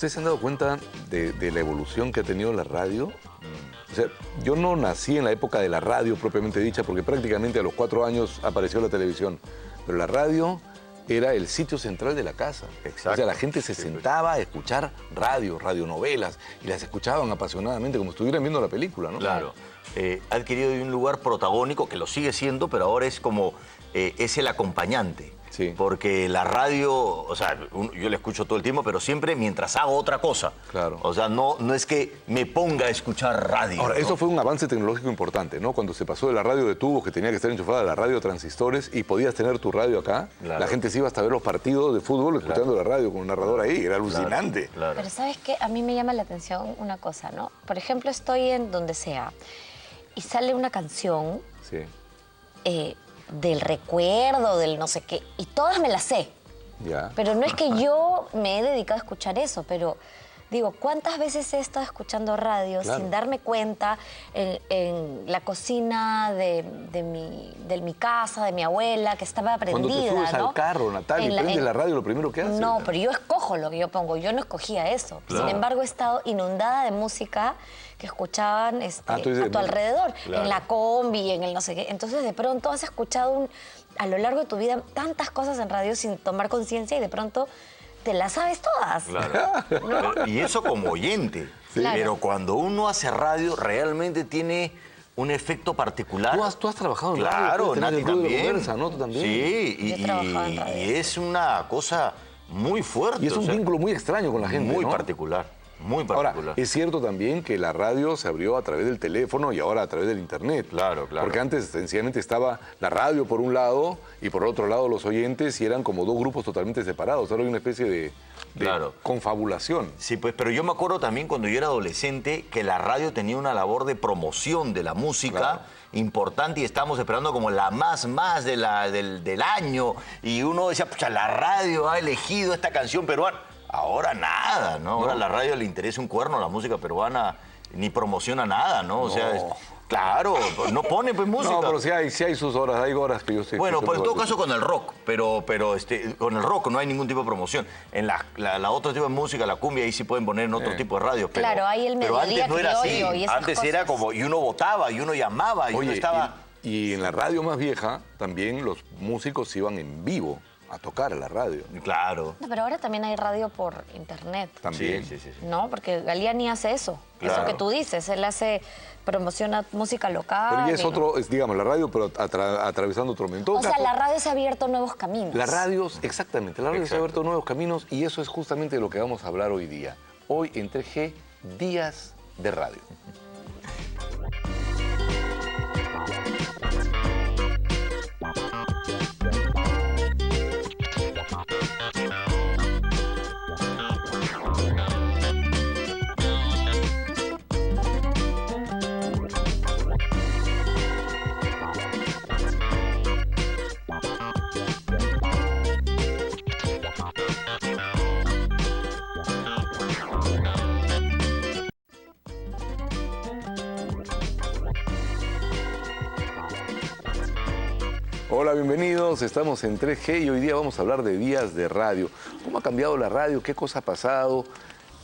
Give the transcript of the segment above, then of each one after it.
¿Ustedes se han dado cuenta de la evolución que ha tenido la radio? O sea, yo no nací en la época de la radio propiamente dicha, porque prácticamente a los 4 años apareció la televisión. Pero la radio era el sitio central de la casa. Exacto. O sea, la gente se sentaba a escuchar radionovelas, y las escuchaban apasionadamente, como si estuvieran viendo la película, ¿no? Claro. Ha adquirido un lugar protagónico, que lo sigue siendo, pero ahora es como, es el acompañante. Sí. Porque la radio, o sea, yo la escucho todo el tiempo, pero siempre mientras hago otra cosa. Claro. O sea, no es que me ponga a escuchar radio. Ahora, ¿no? eso fue un avance tecnológico importante, ¿no? Cuando se pasó de la radio de tubos, que tenía que estar enchufada a la radio de transistores, y podías tener tu radio acá, Claro. la gente se iba hasta ver los partidos de fútbol escuchando la radio con un narrador ahí. Era alucinante. Claro. Pero ¿sabes qué? A mí me llama la atención una cosa, ¿no? Por ejemplo, estoy en donde sea y sale una canción Sí. del recuerdo, del no sé qué, y todas me las sé. Ya. Pero no es que yo me he dedicado a escuchar eso, pero digo, ¿cuántas veces he estado escuchando radio Claro. sin darme cuenta en la cocina de mi casa, de mi abuela, que estaba prendida, Cuando te subes ¿no? al carro, Natalia, y prendes la radio, lo primero que haces. No, pero yo escojo lo que yo pongo, yo no escogía eso. Claro. Sin embargo, he estado inundada de música que escuchaban tú dices, a tu alrededor, claro. en la combi, en el no sé qué. Entonces, de pronto has escuchado a lo largo de tu vida tantas cosas en radio sin tomar conciencia y de pronto te las sabes todas. Claro. Y eso como oyente. Sí. Claro. Pero cuando uno hace radio, realmente tiene un efecto particular. Tú has trabajado en radio. Claro, tú tenés Nati el Club de la también. Conversa, ¿no? Tú también. Sí, Yo he trabajado en radio. y es una cosa muy fuerte. Y es o un sea, vínculo muy extraño con la gente, muy ¿no? particular, muy Ahora, particular. es cierto también que la radio se abrió a través del teléfono y ahora a través del internet. Claro, claro. Porque antes sencillamente estaba la radio por un lado y por otro lado los oyentes, y eran como dos grupos totalmente separados. Ahora hay una especie de Claro. confabulación. Sí, pues, pero yo me acuerdo también cuando yo era adolescente que la radio tenía una labor de promoción de la música Claro. importante, y estábamos esperando como la más del año, y uno decía, pucha, la radio ha elegido esta canción peruana. Ahora nada, ¿no? Ahora a la radio le interesa un cuerno la música peruana, ni promociona nada, ¿no? O sea, claro, no pone pues música. No, pero sí hay sus horas, hay horas que yo sé. Bueno, que pues en todo yo- caso con el rock, pero con el rock no hay ningún tipo de promoción. En la otro tipo de música, la cumbia, ahí sí pueden poner en otro tipo de radio. Pero, Claro, hay el pero mediodía antes no era así. criollo y esas Antes era cosas. como, y uno votaba, y uno llamaba, y uno Oye, estaba... y en la radio más vieja también los músicos iban en vivo a tocar a la radio. Claro. No, pero ahora también hay radio por internet. También. Sí. No, porque Galiani hace eso. Claro. Eso que tú dices. Él promociona música local. Pero ya es y- otro, digamos, la radio, pero atravesando otro momento. O sea, la radio se ha abierto nuevos caminos. La radio, exactamente, la radio se ha Exacto. abierto nuevos caminos, y eso es justamente de lo que vamos a hablar hoy día. Hoy en 3G, días de radio. Hola, bienvenidos. Estamos en 3G y hoy día vamos a hablar de días de radio. ¿Cómo ha cambiado la radio? ¿Qué cosa ha pasado?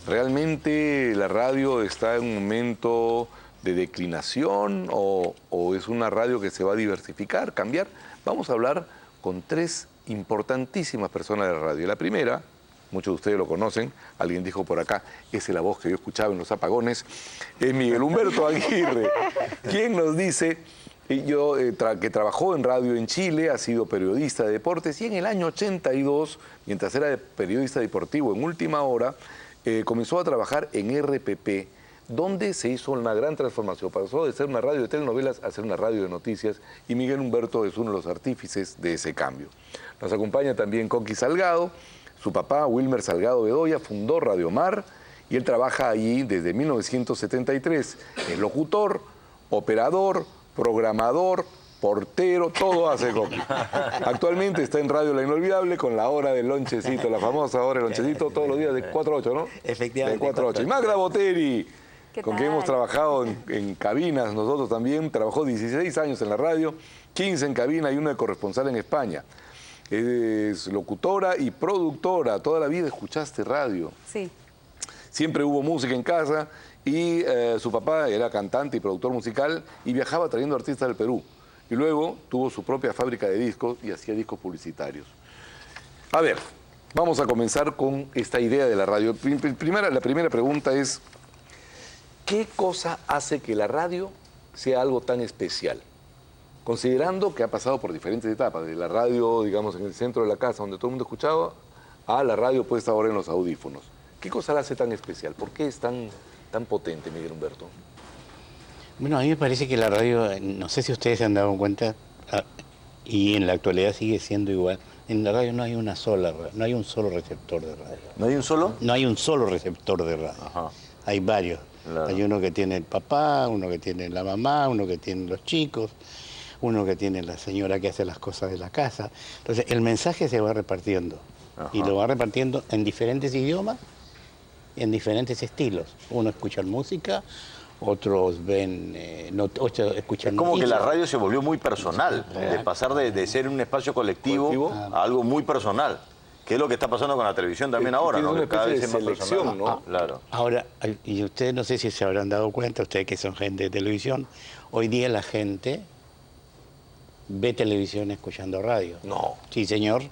¿Realmente la radio está en un momento de declinación o es una radio que se va a diversificar, cambiar? Vamos a hablar con 3 importantísimas personas de la radio. La primera, muchos de ustedes lo conocen, alguien dijo por acá, esa es la voz que yo escuchaba en los apagones, es Miguel Humberto Aguirre, quien nos dice... que trabajó en radio en Chile, ha sido periodista de deportes, y en el año 82, mientras era periodista deportivo en Última Hora, comenzó a trabajar en RPP, donde se hizo una gran transformación. Pasó de ser una radio de telenovelas a ser una radio de noticias, y Miguel Humberto es uno de los artífices de ese cambio. Nos acompaña también Coqui Salgado. Su papá, Wilmer Salgado Bedoya, fundó Radio Mar, y él trabaja allí desde 1973. Es locutor, operador, programador, portero, todo hace Coqui. Actualmente está en Radio La Inolvidable con la hora del lonchecito, la famosa hora del lonchecito, todos los días de 4 a 8, ¿no? Efectivamente. De 4 a 8. Y Magda Boteri, ¿Qué con quien tal? hemos trabajado en cabinas, nosotros también, trabajó 16 años en la radio, 15 en cabina y 1 de corresponsal en España. Es locutora y productora, toda la vida escuchaste radio. Sí. siempre hubo música en casa y su papá era cantante y productor musical y viajaba trayendo artistas del Perú. Y luego tuvo su propia fábrica de discos y hacía discos publicitarios. A ver, vamos a comenzar con esta idea de la radio. La primera pregunta es, ¿qué cosa hace que la radio sea algo tan especial? Considerando que ha pasado por diferentes etapas, de la radio, digamos, en el centro de la casa, donde todo el mundo escuchaba, a la radio puesta ahora en los audífonos. ¿Qué cosa la hace tan especial? ¿Por qué es tan potente, Miguel Humberto? Bueno, a mí me parece que la radio, no sé si ustedes se han dado cuenta, y en la actualidad sigue siendo igual, en la radio no hay una sola, no hay un solo receptor de radio. ¿No hay un solo? No hay un solo receptor de radio. Ajá. Hay varios. Claro. Hay uno que tiene el papá, uno que tiene la mamá, uno que tiene los chicos, uno que tiene la señora que hace las cosas de la casa. Entonces, el mensaje se va repartiendo. Ajá. Y lo va repartiendo en diferentes idiomas, en diferentes estilos. Uno escucha música, otros ven, otros escuchan Es como que noticias. la radio se volvió muy personal, de pasar de ser un espacio colectivo a algo muy personal, que es lo que está pasando con la televisión también ahora, ¿no? Tiene Que cada una vez especie es de más selección, personal. ¿no? Claro. Ahora, y ustedes no sé si se habrán dado cuenta, ustedes que son gente de televisión, hoy día la gente ve televisión escuchando radio. No. Sí, señor.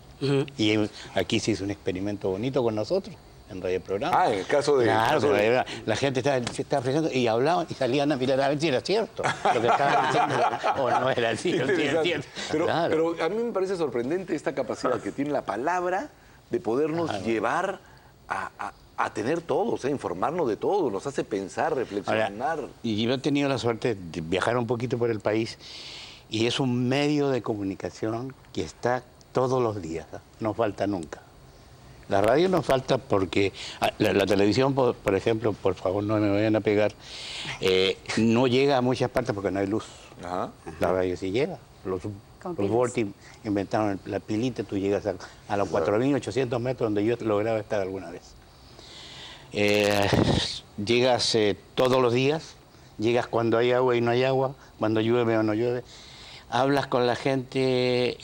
Y aquí se hizo un experimento bonito con nosotros, en Radio Programa. Ah, en el caso de... Claro, caso de- la gente se estaba ofreciendo y hablaban y salían a mirar a ver si era cierto lo que estaban diciendo o no era cierto. Interesante. Pero, Claro. pero a mí me parece sorprendente esta capacidad que tiene la palabra de podernos llevar a tener todo, o sea, informarnos de todo, nos hace pensar, reflexionar. Ahora, y yo he tenido la suerte de viajar un poquito por el país y es un medio de comunicación que está todos los días, ¿no? No falta nunca. La radio no falta porque la televisión, por ejemplo, por favor no me vayan a pegar, no llega a muchas partes porque no hay luz. Ajá. La radio sí llega. Los Volti inventaron la pilita, tú llegas a los 4.800 metros donde yo lograba estar alguna vez. Llegas todos los días, llegas cuando hay agua y no hay agua, cuando llueve o no llueve, hablas con la gente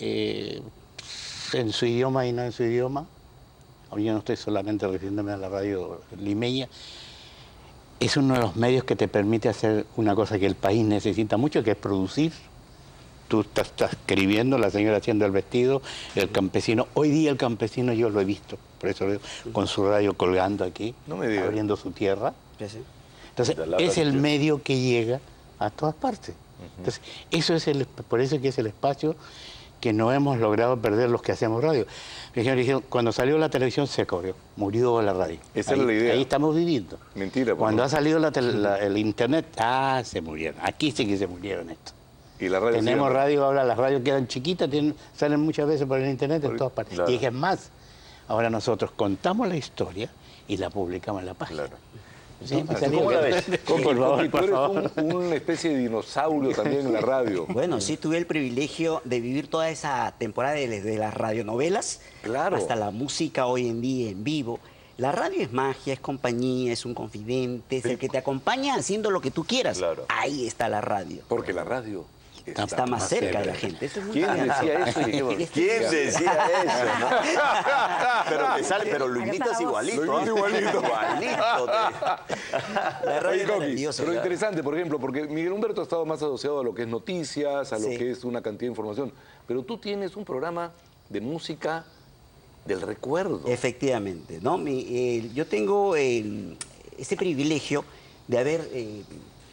en su idioma y no en su idioma. Yo no estoy solamente refiriéndome a la radio limeña. Es uno de los medios que te permite hacer una cosa que el país necesita mucho, que es producir. Tú estás escribiendo, la señora haciendo el vestido, el campesino. Hoy día el campesino yo lo he visto, por eso lo digo, con su radio colgando aquí, No me digas. abriendo su tierra. Entonces, De lata es el de tierra. medio que llega a todas partes. Entonces, por eso que es el espacio que no hemos logrado perder los que hacemos radio. Dijeron, cuando salió la televisión se corrió, murió la radio. Esa era la idea. Ahí estamos viviendo. Mentira. Cuando ¿no? ha salido el internet, se murieron. Aquí sí que se murieron estos. Y la radio Tenemos sigue- radio ahora, las radios quedan chiquitas, salen muchas veces por el internet en todas partes. Claro. Y es más, ahora nosotros contamos la historia y la publicamos en la página. Claro. Sí, me ¿Cómo salió. la ves? Coqui, Por favor, Coqui, tú por eres favor. una especie de dinosaurio también en la radio. Bueno, sí tuve el privilegio de vivir toda esa temporada de las radionovelas Claro. hasta la música hoy en día en vivo. La radio es magia, es compañía, es un confidente, es el que te acompaña haciendo lo que tú quieras. Claro. Ahí está la radio. Porque la radio Está más cerca de la gente. Eso es muy ¿Quién importante. decía eso? Y qué bonito. ¿Quién decía eso? ¿No? Pero lo imitas igualito. Lo imito igualito. La radio Oye, es Coqui, maravillosa. pero interesante, por ejemplo, porque Miguel Humberto ha estado más asociado a lo que es noticias, a lo Sí. que es una cantidad de información. Pero tú tienes un programa de música del recuerdo. Efectivamente, ¿no? Yo tengo ese privilegio de haber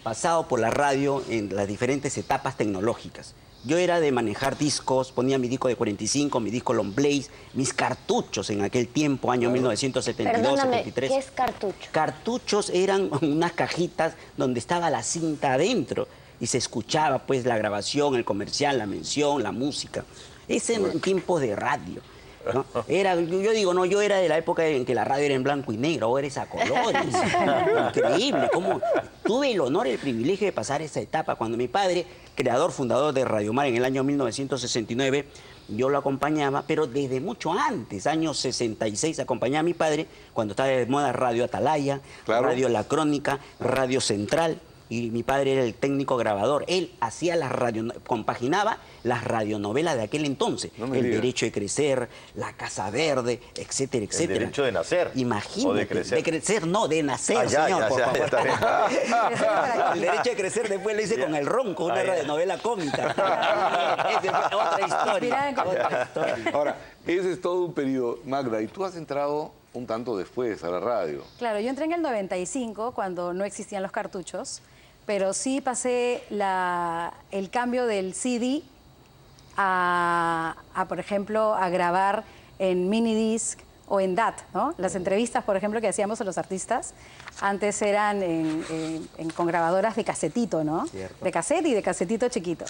pasado por la radio en las diferentes etapas tecnológicas. Yo era de manejar discos, ponía mi disco de 45, mi disco long play, mis cartuchos en aquel tiempo, año 1972, Perdóname, 73. ¿qué es cartucho? Cartuchos eran unas cajitas donde estaba la cinta adentro y se escuchaba pues la grabación, el comercial, la mención, la música. Es en tiempos de radio, ¿no? Yo digo, no, yo era de la época en que la radio era en blanco y negro, ahora es a colores. Increíble, cómo tuve el honor y el privilegio de pasar esa etapa cuando mi padre, creador, fundador de Radio Mar en el año 1969, yo lo acompañaba, pero desde mucho antes, año 66, acompañaba a mi padre cuando estaba de moda Radio Atalaya, Claro. Radio La Crónica, Radio Central. y mi padre era el técnico grabador. Él hacía compaginaba las radionovelas de aquel entonces. No me El digas. Derecho de Crecer, La Casa Verde, etcétera, etcétera. El Derecho de Nacer. Imagínate. ¿O de crecer? De crecer, no, de nacer, Ah, ya, señor, ya, por ya, favor. está bien. El Derecho de Crecer después lo hice con El Ronco, una radionovela cómica. Esa fue otra historia. Otra historia. Ahora, ese es todo un periodo. Magda, y tú has entrado un tanto después a la radio. Claro, yo entré en el 95, cuando no existían los cartuchos, pero sí pasé el cambio del CD por ejemplo, a grabar en minidisc o en DAT, ¿no? Las entrevistas, por ejemplo, que hacíamos a los artistas, antes eran con grabadoras de casetito, ¿no? Cierto. De cassette y de casetito chiquito.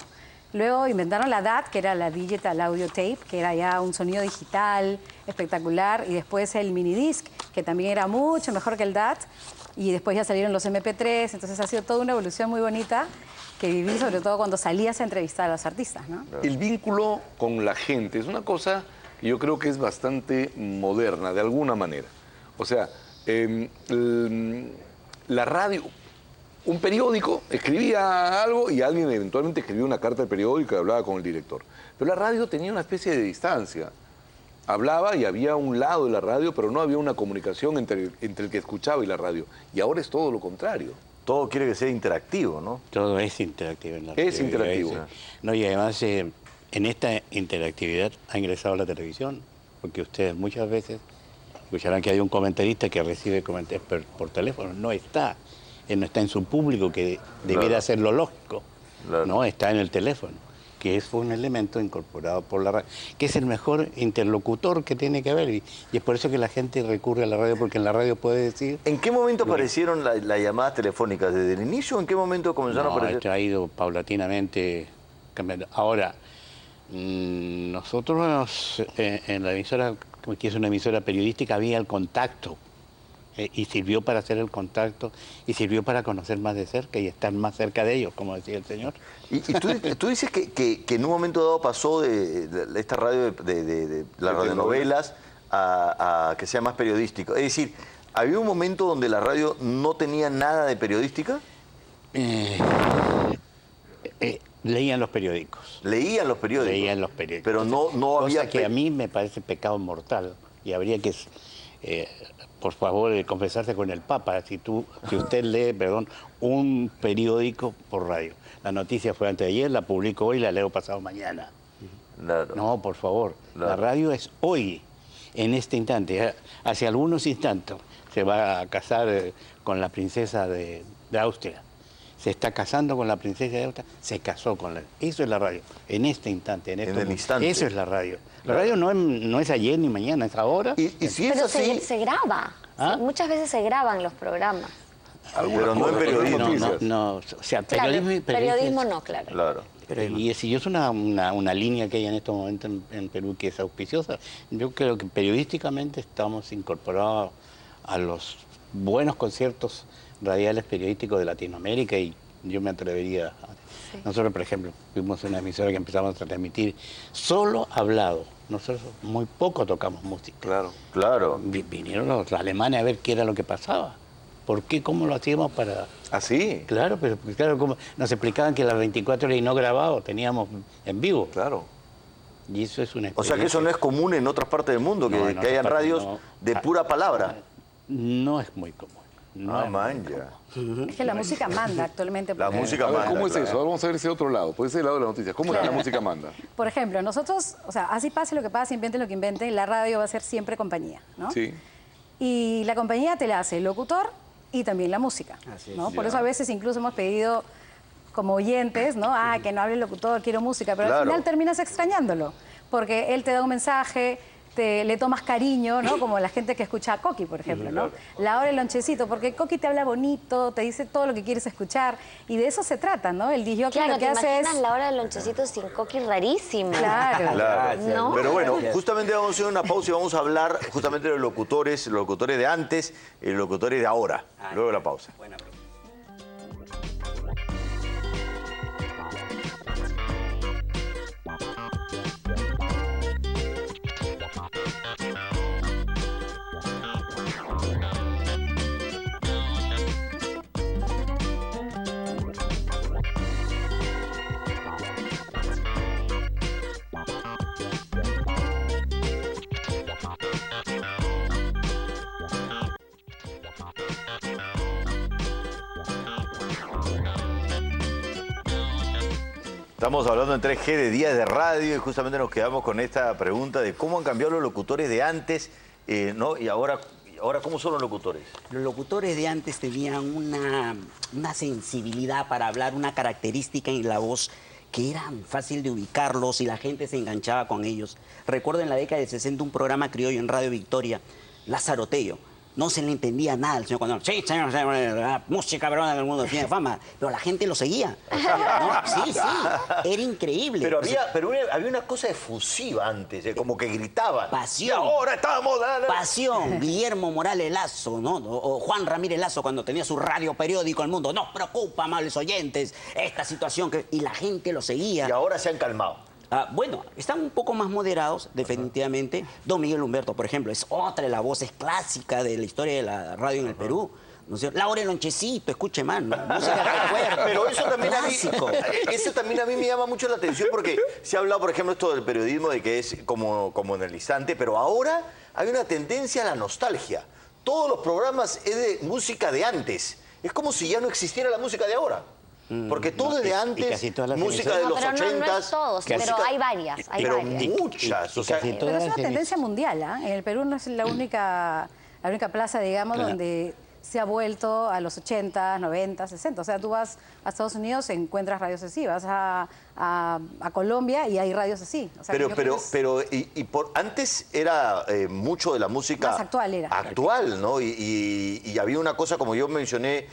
Luego inventaron la DAT, que era la Digital Audio Tape, que era ya un sonido digital espectacular, y después el minidisc, que también era mucho mejor que el DAT, y después ya salieron los MP3, entonces ha sido toda una evolución muy bonita que viví, sobre todo cuando salías a entrevistar a los artistas, ¿no? El vínculo con la gente es una cosa que yo creo que es bastante moderna, de alguna manera. O sea, la radio, un periódico escribía algo y alguien eventualmente escribía una carta al periódico y hablaba con el director. Pero la radio tenía una especie de distancia. Hablaba y había un lado de la radio, pero no había una comunicación entre el que escuchaba y la radio. Y ahora es todo lo contrario. Todo quiere que sea interactivo, ¿no? Todo es interactivo en la Es radio. interactivo. No, y además en esta interactividad ha ingresado la televisión, porque ustedes muchas veces escucharán que hay un comentarista que recibe comentarios por teléfono. No está. Él no está en su público, que debiera ser lo lógico. Claro. No, está en el teléfono, que es un elemento incorporado por la radio, que es el mejor interlocutor que tiene que haber. Y es por eso que la gente recurre a la radio, porque en la radio puede decir... ¿En qué momento aparecieron las llamadas telefónicas? ¿Desde el inicio o en qué momento comenzaron a No, aparecer? esto ha ido paulatinamente cambiando. Ahora, nosotros en la emisora, que es una emisora periodística, había el contacto. Y sirvió para hacer el contacto y sirvió para conocer más de cerca y estar más cerca de ellos, como decía el señor. Y tú dices que en un momento dado pasó de esta radio de las radionovelas a que sea más periodístico. Es decir, ¿había un momento donde la radio no tenía nada de periodística? Leían los periódicos. Leían los periódicos. Leían los periódicos. Pero no había... Cosa que a mí me parece pecado mortal y habría que, por favor, confesarse con el Papa. Si usted lee, un periódico por radio. La noticia fue antes de ayer, la publico hoy, la leo pasado mañana. Claro. No, por favor. Claro. La radio es hoy, en este instante. Hace algunos instantes se va a casar con la princesa de Austria. Se está casando con la princesa de Austria, se casó con la... Eso es la radio, en este instante. En el instante. Eso es la radio. La radio no es ayer ni mañana, es ahora. Y si es Pero así... se graba. ¿Ah? Muchas veces se graban los programas. Pero no en periodismo. No, o sea, Claro, periodismo es- no, claro. Claro. Y si es una línea que hay en estos momentos en Perú que es auspiciosa, yo creo que periodísticamente estamos incorporados a los buenos conciertos radiales periodísticos de Latinoamérica y yo me atrevería Nosotros, por ejemplo, fuimos una emisora que empezamos a transmitir solo hablado. Nosotros muy poco tocamos música. Claro. Claro. Vinieron los alemanes a ver qué era lo que pasaba. ¿Por qué? ¿Cómo lo hacíamos para...? ¿Ah, sí? Claro, pero claro, como nos explicaban que las 24 horas y no grabado teníamos en vivo. Claro. Y eso es una O sea que eso no es común en otras partes del mundo, que, No, en que hayan otras partes radios no. de pura palabra. No es muy común. No es muy man, común. ya. Es que la música manda actualmente. La porque- música A ver, manda, ¿cómo es claro. eso? Ahora vamos a ver ese otro lado. Puede ser el lado de la noticia. ¿Cómo es que la música manda? Por ejemplo, nosotros, o sea, así pase lo que pase, inventen lo que inventen, la radio va a ser siempre compañía, ¿no? Sí. Y la compañía te la hace el locutor y también la música, Así es. ¿no? Por eso a veces incluso hemos pedido como oyentes, ¿no? Ah, que no hable el locutor, quiero música, pero Claro. al final terminas extrañándolo, porque él te da un mensaje, le tomas cariño, ¿no? Como la gente que escucha a Coqui, por ejemplo, ¿no? La hora del lonchecito, porque Coqui te habla bonito, te dice todo lo que quieres escuchar, y de eso se trata, ¿no? El disc jockey Claro, lo te que hace imaginas es... la hora del lonchecito sin Coqui rarísimo. Claro. Claro. ¿No? Pero bueno, Gracias. justamente vamos a hacer una pausa y vamos a hablar justamente de los locutores de antes y los locutores de ahora. Luego de la pausa. Buena pregunta. Estamos hablando en 3G de días de radio y justamente nos quedamos con esta pregunta de cómo han cambiado los locutores de antes, ¿no? Y ahora, ¿cómo son los locutores? Los locutores de antes tenían una sensibilidad para hablar, una característica en la voz que era fácil de ubicarlos y la gente se enganchaba con ellos. Recuerdo en la década del 60 un programa criollo en Radio Victoria, Lázaro Tello. No se le entendía nada al señor cuando... Sí, señor, la música peruana del mundo tiene fama. Pero la gente lo seguía. ¿No? Sí, era increíble. Pero había una cosa efusiva antes, como que gritaban. Pasión. Y ahora estamos... Pasión. Guillermo Morales Lazo, ¿no? O Juan Ramírez Lazo cuando tenía su radio periódico El Mundo. Nos preocupa, amables oyentes, esta situación. Y la gente lo seguía. Y ahora se han calmado. Bueno, están un poco más moderados, definitivamente. Don Miguel Humberto, por ejemplo, es otra de las voces clásicas de la historia de la radio en el Perú. ¿No es cierto? Laura Lonchecito, escuche, mano. Música de recuerdo. Pero eso también, Clásico. A mí me llama mucho la atención porque se ha hablado, por ejemplo, esto del periodismo, de que es como analizante, pero ahora hay una tendencia a la nostalgia. Todos los programas es de música de antes. Es como si ya no existiera la música de ahora. Porque todo es de antes, música de los 80s. No es todos, pero hay varias. Pero muchas. Pero es una tendencia mundial, ¿ah? En el Perú no es la única plaza, digamos, donde se ha vuelto a los 80, 90, 60. O sea, tú vas a Estados Unidos, encuentras radios así, vas a Colombia y hay radios así. O sea, antes era mucho de la música... Más actual era. Actual, ¿no? Y había una cosa, como yo mencioné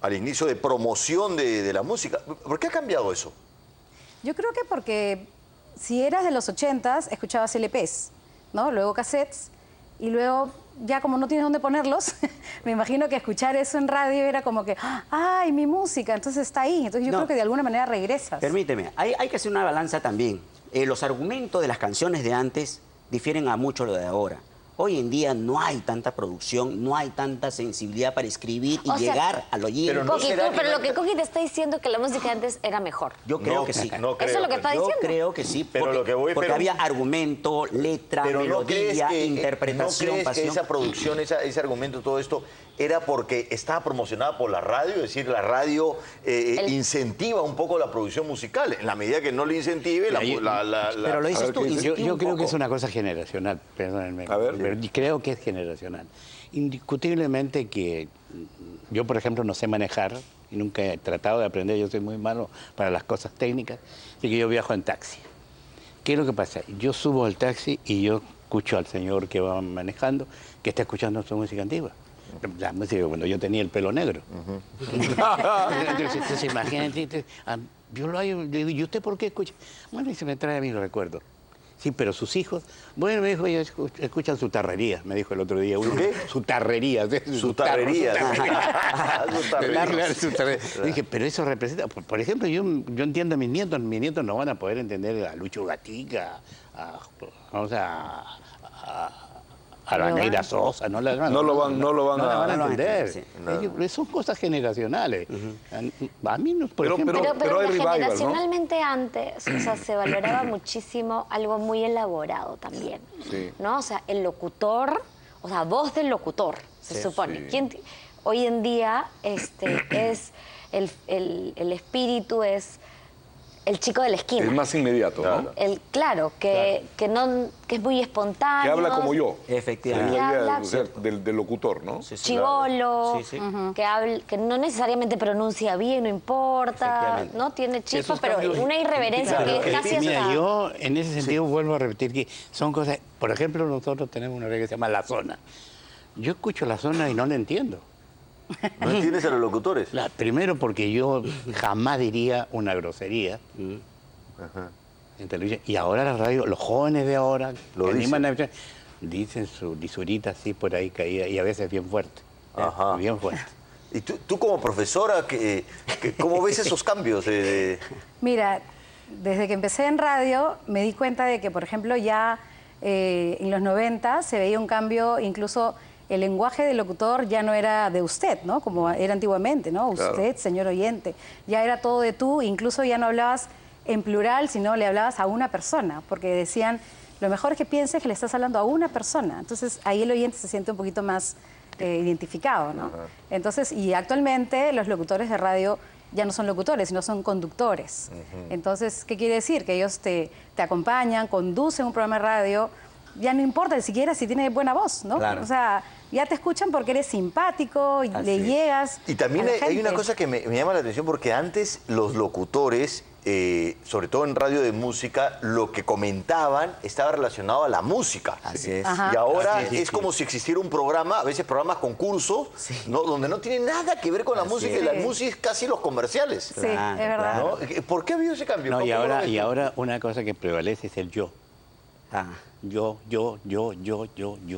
al inicio, de promoción de la música. ¿Por qué ha cambiado eso? Yo creo que porque si eras de los 80s, escuchabas LPs, ¿no? Luego cassettes, y luego ya como no tienes dónde ponerlos, me imagino que escuchar eso en radio era como que, ¡ay, mi música! Entonces está ahí. Entonces yo creo que de alguna manera regresas. Permíteme, hay que hacer una balanza también. Los argumentos de las canciones de antes difieren a mucho lo de ahora. Hoy en día no hay tanta producción, no hay tanta sensibilidad para escribir y llegar al oyente. Pero lo que Coqui te está diciendo es que la música de antes era mejor. Yo creo que sí. No creo, eso es lo que está diciendo. Yo creo que sí, pero porque había argumento, letra, melodía, interpretación, ¿no crees pasión? que esa producción, ese argumento, todo esto, era porque estaba promocionada por la radio? Es decir, la radio incentiva un poco la producción musical. En la medida que no le incentive, Pero lo dices tú, yo creo que es una cosa generacional, perdónenme. A ver. Pero creo que es generacional. Indiscutiblemente que yo, por ejemplo, no sé manejar y nunca he tratado de aprender, yo soy muy malo para las cosas técnicas, así que yo viajo en taxi. ¿Qué es lo que pasa? Yo subo al taxi y yo escucho al señor que va manejando, que está escuchando su música antigua. La música cuando yo tenía el pelo negro. Entonces imagínate, yo lo hago, le digo, ¿y usted por qué escucha? Bueno, y se me trae a mí los recuerdos. Sí, pero sus hijos, bueno, me dijo, ellos escuchan su tarrería, me dijo el otro día uno. ¿Qué? Su tarrería. Su tarrería. Dije, pero eso representa, por ejemplo, yo entiendo a mis nietos no van a poder entender a Lucho Gatica, a la Negra Sosa, no lo van a entender. Sí. Son cosas generacionales. A mí no, por ejemplo... Pero hay revival, ¿no? Generacionalmente antes, o sea, se valoraba muchísimo algo muy elaborado también, Sí. ¿no? O sea, el locutor, o sea, voz del locutor, se supone. Hoy en día es el espíritu es el chico de la esquina. Es más inmediato, ¿no? Claro, que es muy espontáneo. Que habla como yo. Efectivamente. Es la idea, habla- o sea, del locutor, ¿no? Chibolo, Sí, sí. que no necesariamente pronuncia bien, no importa, Efectivamente. no tiene chispa, Esos pero cambios- una irreverencia Claro, que es casi mira, hasta... yo en ese sentido vuelvo a repetir que son cosas... Por ejemplo, nosotros tenemos una regla que se llama La Zona. Yo escucho La Zona y no la entiendo. ¿No entiendes a los locutores? Primero porque yo jamás diría una grosería en televisión. Y ahora la radio, los jóvenes de ahora, Lo que dicen. animan dicen su lisurita así por ahí caída y a veces bien fuerte. Ajá. Bien fuerte. Y tú como profesora, ¿cómo ves esos cambios? Mira, desde que empecé en radio me di cuenta de que, por ejemplo, ya en los 90 se veía un cambio, incluso el lenguaje del locutor ya no era de usted, ¿no? Como era antiguamente, ¿no? Claro. Usted, señor oyente. Ya era todo de tú, incluso ya no hablabas en plural, sino le hablabas a una persona, porque decían, lo mejor es que pienses que le estás hablando a una persona. Entonces ahí el oyente se siente un poquito más identificado, ¿no? Entonces, y actualmente los locutores de radio ya no son locutores, sino son conductores. Entonces, ¿qué quiere decir? Que ellos te acompañan, conducen un programa de radio, ya no importa ni siquiera si tienes buena voz, ¿no? Claro. O sea, ya te escuchan porque eres simpático, y le llegas. Y también a la hay una gente. cosa que me llama la atención porque antes los locutores, sobre todo en radio de música, lo que comentaban estaba relacionado a la música. Así es. Ajá. Y ahora Así es. es como si existiera un programa, a veces programas concursos, ¿no? Donde no tiene nada que ver con la música y la música es casi los comerciales. Sí, Claro, es verdad. claro. ¿No? ¿Por qué ha habido ese cambio? No, ¿Cómo y lo ves tú? ahora una cosa que prevalece es el yo. Ah, Yo.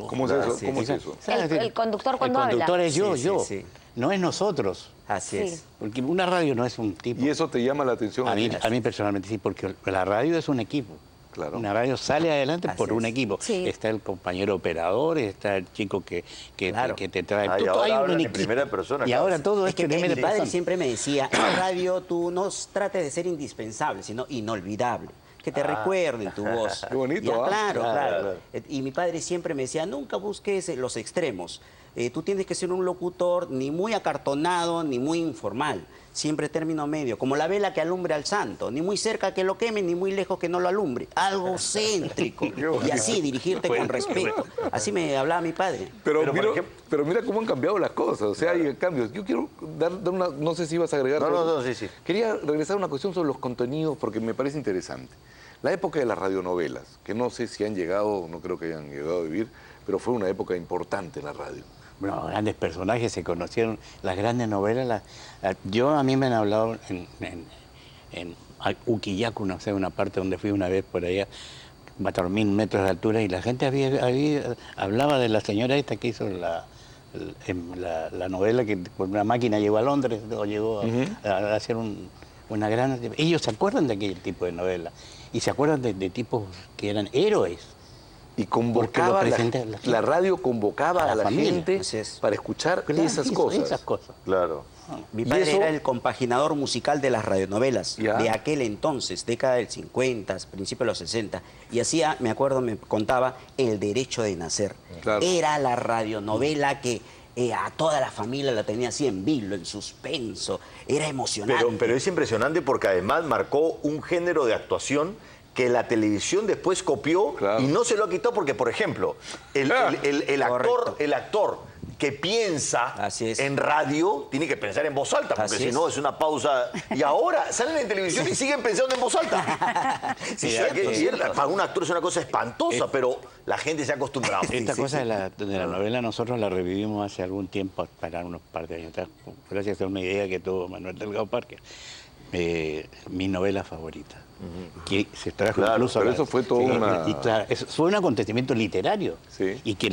¿Cómo es eso? sí, ¿Cómo es sí. eso? El conductor cuando El conductor habla. es yo, Sí, sí, yo. sí. No es nosotros. así Sí. es. Porque una radio no es un tipo. ¿Y eso te llama la atención? A mí personalmente sí, porque la radio es un equipo. Claro. Una radio sale adelante Así por un es. equipo. Sí. Está el compañero operador, está el chico que Claro. te trae. Ah, y Todo- ahora hay un hablan en equipo. primera persona, Y claro. ahora todo Es es que primera mi padre persona. siempre me decía, en la radio tú no trates de ser indispensable, sino inolvidable. Que te recuerden tu voz. Qué bonito, Ya, ¿ah? claro, Claro. claro. Y mi padre siempre me decía, nunca busques los extremos. Tú tienes que ser un locutor ni muy acartonado, ni muy informal. Siempre término medio, como la vela que alumbre al santo. Ni muy cerca que lo queme, ni muy lejos que no lo alumbre. Algo céntrico. Y así dirigirte con respeto. Así me hablaba mi padre. Pero, Pero, por mira, ejemplo- pero mira cómo han cambiado las cosas, o sea, hay cambios. Yo quiero dar una, no sé si ibas a agregar. No, algo. no, sí. Quería regresar a una cuestión sobre los contenidos porque me parece interesante. La época de las radionovelas, que no sé si han llegado, no creo que hayan llegado a vivir, pero fue una época importante en la radio. Bueno, grandes personajes se conocieron, las grandes novelas. A mí me han hablado en Uquillacu, no sé, una parte donde fui una vez por allá, 4.000 metros de altura, y la gente hablaba de la señora esta que hizo la novela que por una máquina llegó a Londres o llegó a hacer una gran... Ellos se acuerdan de aquel tipo de novela y se acuerdan de tipos que eran héroes. Y convocaba, Porque lo presenta la gente. la radio convocaba a la familia, gente así es. para escuchar Claro, esas hizo cosas. Esas cosas. Claro. Mi ¿Y padre eso? era el compaginador musical de las radionovelas Ya. de aquel entonces, década del 50, principios de los 60. Y hacía, me acuerdo, me contaba El Derecho de Nacer. Claro. Era la radionovela que a toda la familia la tenía así en vilo, en suspenso. Era emocionante. Pero es impresionante porque además marcó un género de actuación que la televisión después copió Claro. y no se lo ha quitado porque, por ejemplo, el actor que piensa Así es. en radio tiene que pensar en voz alta, porque Así si es. no es una pausa. Y ahora salen en televisión y siguen pensando en voz alta. Sí, O sea, cierto, que cierto. para un actor es una cosa espantosa, pero la gente se ha acostumbrado. Esta cosa de la novela nosotros la revivimos hace algún tiempo, para unos par de años atrás, gracias a una idea que tuvo Manuel Delgado Parque. Mi novela favorita. Que se trajo Claro, incluso pero eso fue todo una- y claro, eso fue un acontecimiento literario. Sí. Y que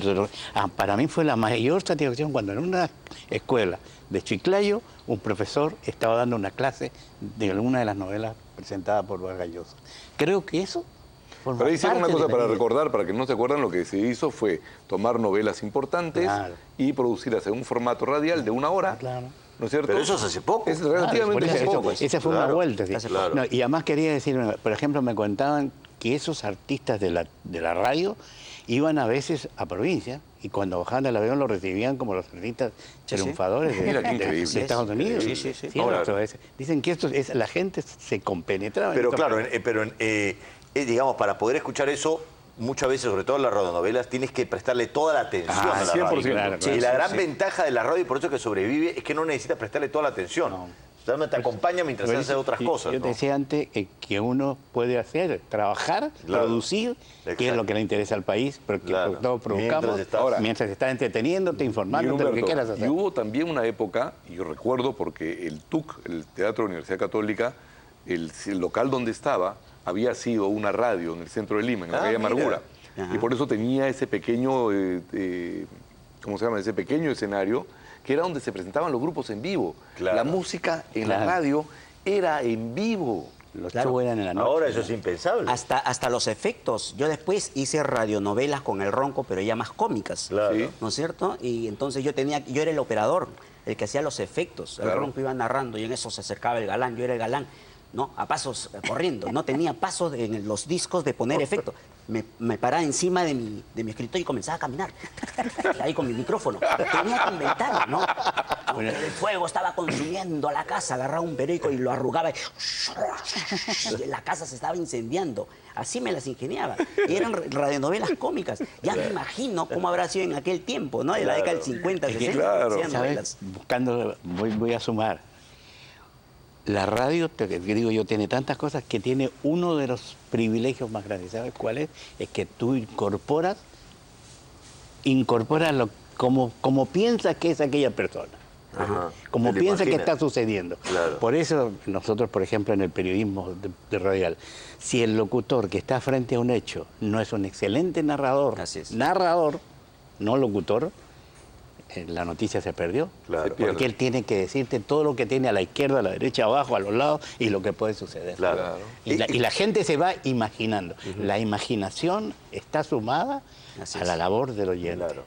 para mí fue la mayor satisfacción cuando en una escuela de Chiclayo un profesor estaba dando una clase de alguna de las novelas presentadas por Vargas Llosa. Creo que eso forma Pero ahí hicieron una parte cosa de la para vida. recordar, para que no se acuerdan, lo que se hizo fue tomar novelas importantes Claro. y producirlas en un formato radial de 1 hora, Claro. ¿no es cierto? Pero eso es hace poco. Es Claro, relativamente por hace eso, poco. esa fue una Claro, vuelta. Sí. hace poco. No, y además quería decir, por ejemplo, me contaban que esos artistas de la radio iban a veces a provincia y cuando bajaban del avión lo recibían como los artistas Sí, sí. triunfadores de, Mira qué de- increíble. de Estados Unidos. Sí, sí, sí. Cierto, Ahora- dicen que la gente se compenetraba. en Pero esto. claro, digamos, para poder escuchar eso, muchas veces, sobre todo en las radionovelas, tienes que prestarle toda la atención Ah, a la 100%. radio. Claro, y claro. la Sí, gran sí. ventaja de la radio, y por eso que sobrevive, es que no necesitas prestarle toda la atención. Solamente te acompaña mientras Pero haces otras cosas. Yo ¿no? te decía antes que uno puede hacer, trabajar, Claro. producir, que es Exacto. lo que le interesa al país, porque Claro. por todo provocamos, Mientras mientras estás- estás entreteniéndote, Mira, informándote, lo que Humberto, quieras hacer. y hubo también una época, y yo recuerdo porque el TUC, el Teatro de la Universidad Católica, el local donde estaba, había sido una radio en el centro de Lima, en la Ah, calle mira. Amargura. Ajá. Y por eso tenía ese pequeño, ¿cómo se llama? Ese pequeño escenario, que era donde se presentaban los grupos en vivo. Claro. La música en la Claro. radio era en vivo. Los Claro. shows eran en la noche. Ahora eso es impensable. Hasta los efectos. Yo después hice radionovelas con el Ronco, pero ya más cómicas. Claro. Sí. ¿No es cierto? Y entonces yo era el operador, el que hacía los efectos. El Claro. Ronco iba narrando y en eso se acercaba el galán, yo era el galán. ¿no? A pasos corriendo. No tenía pasos en los discos de poner efecto. Me paraba encima de mi escritorio y comenzaba a caminar. Ahí con mi micrófono. Tenía que inventar, ¿no? El fuego estaba consumiendo la casa. Agarraba un periódico y lo arrugaba. Y la casa se estaba incendiando. Así me las ingeniaba. Y eran radionovelas cómicas. Ya me imagino cómo habrá sido en aquel tiempo, ¿no? De la década del 50, 60. Claro. Hacían ¿Sabes? novelas. Buscando, voy a sumar. La radio, te digo yo, tiene tantas cosas que tiene uno de los privilegios más grandes. ¿Sabes cuál es? Es que tú incorporas como piensas que es aquella persona. Ajá. Como Te lo piensa que imaginas. está sucediendo. Claro. Por eso nosotros, por ejemplo, en el periodismo de radial, si el locutor que está frente a un hecho no es un excelente narrador, Así es. narrador, no locutor, la noticia se perdió. Claro. Se pierde. Porque él tiene que decirte todo lo que tiene a la izquierda, a la derecha, abajo, a los lados y lo que puede suceder. Claro. Y la gente se va imaginando. La imaginación está sumada Así a es. la labor del oyente. Claro.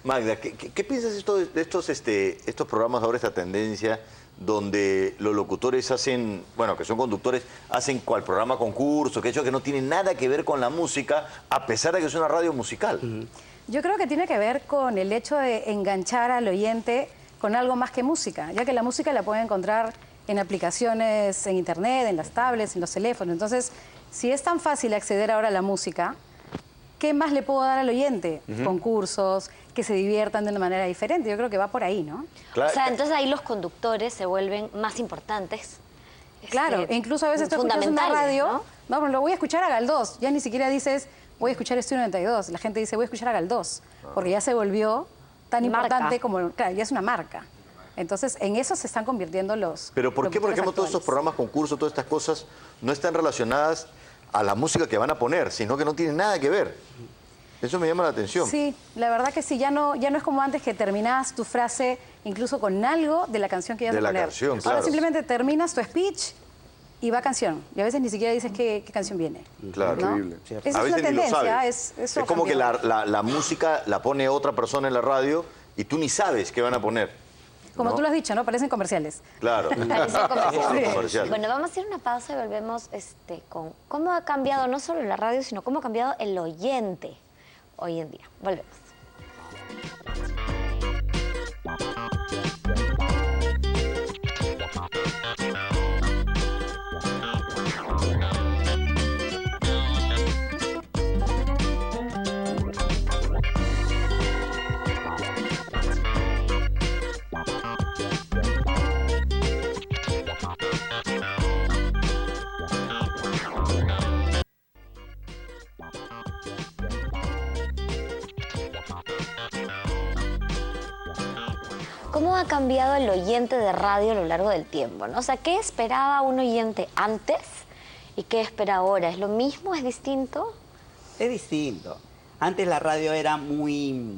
Magda, ¿qué piensas de estos programas ahora, esta tendencia, donde los locutores hacen, bueno, que son conductores, hacen cual programa concurso, que no tiene nada que ver con la música, a pesar de que es una radio musical? Yo creo que tiene que ver con el hecho de enganchar al oyente con algo más que música, ya que la música la puede encontrar en aplicaciones en internet, en las tablets, en los teléfonos. Entonces, si es tan fácil acceder ahora a la música, ¿qué más le puedo dar al oyente? Concursos, que se diviertan de una manera diferente. Yo creo que va por ahí, ¿no? Claro. O sea, entonces ahí los conductores se vuelven más importantes. Claro, e incluso a veces tú escuchas una fundamentales, radio, no, pero lo voy a escuchar a Galdós. Ya ni siquiera dices, voy a escuchar Estudio 92. La gente dice, voy a escuchar a Galdós, porque ya se volvió tan Marca. importante como, claro, ya es una marca. Entonces, en eso se están convirtiendo los Pero ¿por qué, por locutores ejemplo, todos estos actuales? programas concursos, todas estas cosas, no están relacionadas a la música que van a poner, sino que no tienen nada que ver? Eso me llama la atención. Sí, la verdad que sí, ya no es como antes que terminabas tu frase incluso con algo de la canción que ibas De a la poner. canción, Ahora claro. simplemente terminas tu speech y va canción. Y a veces ni siquiera dices qué canción viene. Claro. ¿no? Increíble. Esa A es una veces ni lo tendencia, sabes. eso Es como que cambió. la música la pone otra persona en la radio y tú ni sabes qué van a poner. Como ¿no? tú lo has dicho, ¿no? Parecen comerciales. Claro. Parecen comerciales. Comercial. Bueno, vamos a hacer una pausa y volvemos con cómo ha cambiado no solo la radio, sino cómo ha cambiado el oyente hoy en día. Volvemos. ¿Cómo ha cambiado el oyente de radio a lo largo del tiempo, ¿no? O sea, ¿qué esperaba un oyente antes y qué espera ahora? ¿Es lo mismo? ¿Es distinto? Es distinto. Antes la radio era muy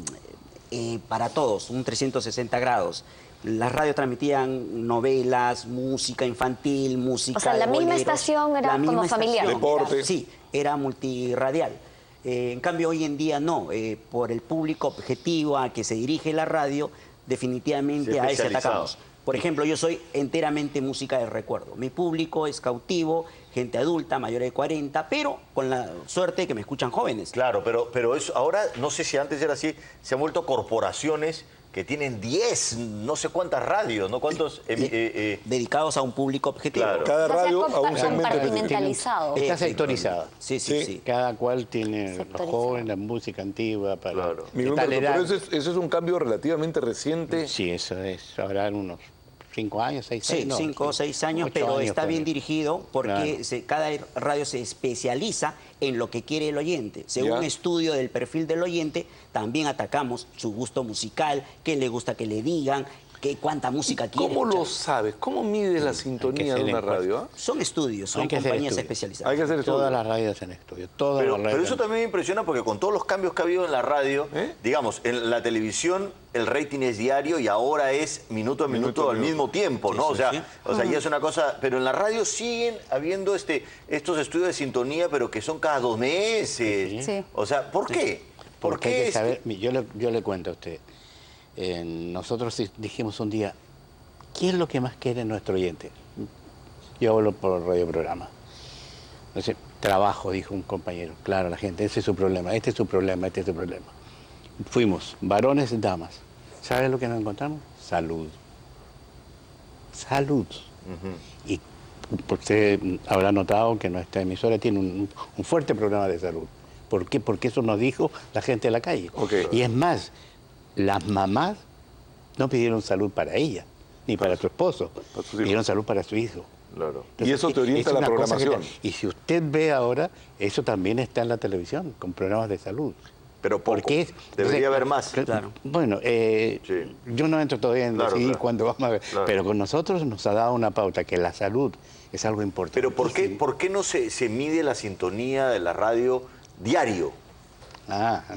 para todos, un 360 grados. Las radios transmitían novelas, música infantil, música O sea, de la misma boleros. estación era La misma como familiar. estación. Deporte. Sí, era multirradial. En cambio, hoy en día no. Por el público objetivo a que se dirige la radio, definitivamente Sí, a ese especializado. atacamos. Por ejemplo, yo soy enteramente música de recuerdo. Mi público es cautivo, gente adulta, mayor de 40, pero con la suerte de que me escuchan jóvenes. Claro, pero eso ahora, no sé si antes era así, se han vuelto corporaciones que tienen 10, no sé cuántas radios, ¿no? ¿Cuántos? Dedicados a un público objetivo. Claro. Cada O sea, radio a un segmento específico. compartimentalizado. Está sectorizada. Sí, sí, sí. Cada cual tiene los Sectorizado. jóvenes, la música antigua para Claro. de Miguel tal Humberto, edad. pero eso es un cambio relativamente reciente. Sí, eso es. Habrán unos 5 años, 6 Sí, años. no, 5 o 6 años, 8 pero años, está bien ponle. dirigido porque Claro. cada radio se especializa en lo que quiere el oyente. Según Ya. un estudio del perfil del oyente, también atacamos su gusto musical, qué le gusta que le digan, cuánta música quiere. ¿Cómo lo escuchar. sabes? ¿Cómo mides la sintonía de hacer una encuestas. radio? ¿Ah? Son estudios, son Hay que hacer compañías estudios. especializadas. Hay que hacer estudios. Todas las radios en estudio. Todas Pero, las pero radios eso también me impresiona porque con todos los cambios que ha habido en la radio, digamos, en la televisión el rating es diario y ahora es minuto a minuto al mismo tiempo, ¿no? Sí, O sea, sí. ya es una cosa, pero en la radio siguen habiendo estos estudios de sintonía, pero que son cada 2 meses. Sí. O sea, ¿por qué? ¿Por Porque hay qué? que saber, yo le cuento a usted. Nosotros dijimos un día, ¿qué es lo que más quiere nuestro oyente? yo hablo por radioprograma. Entonces, trabajo, dijo un compañero. Claro, la gente, ese es su problema, este es su problema, este es su problema. Fuimos, varones, damas. ¿Sabes lo que nos encontramos? Salud. Salud. Y usted habrá notado que nuestra emisora tiene un fuerte programa de salud. ¿Por qué? Porque eso nos dijo la gente de la calle. Okay. Y es más, las mamás no pidieron salud para ella, ni para su esposo, pidieron salud para su hijo. Claro. Entonces, Y eso te orienta es la una cosa programación. y si usted ve ahora, eso también está en la televisión, con programas de salud. Pero poco. ¿Por qué? Debería haber más. Claro. Bueno, Sí. yo no entro todavía en Claro, decidir claro. cuándo vamos a ver, Claro. pero con nosotros nos ha dado una pauta que la salud es algo importante. Pero ¿por qué no se mide la sintonía de la radio diario?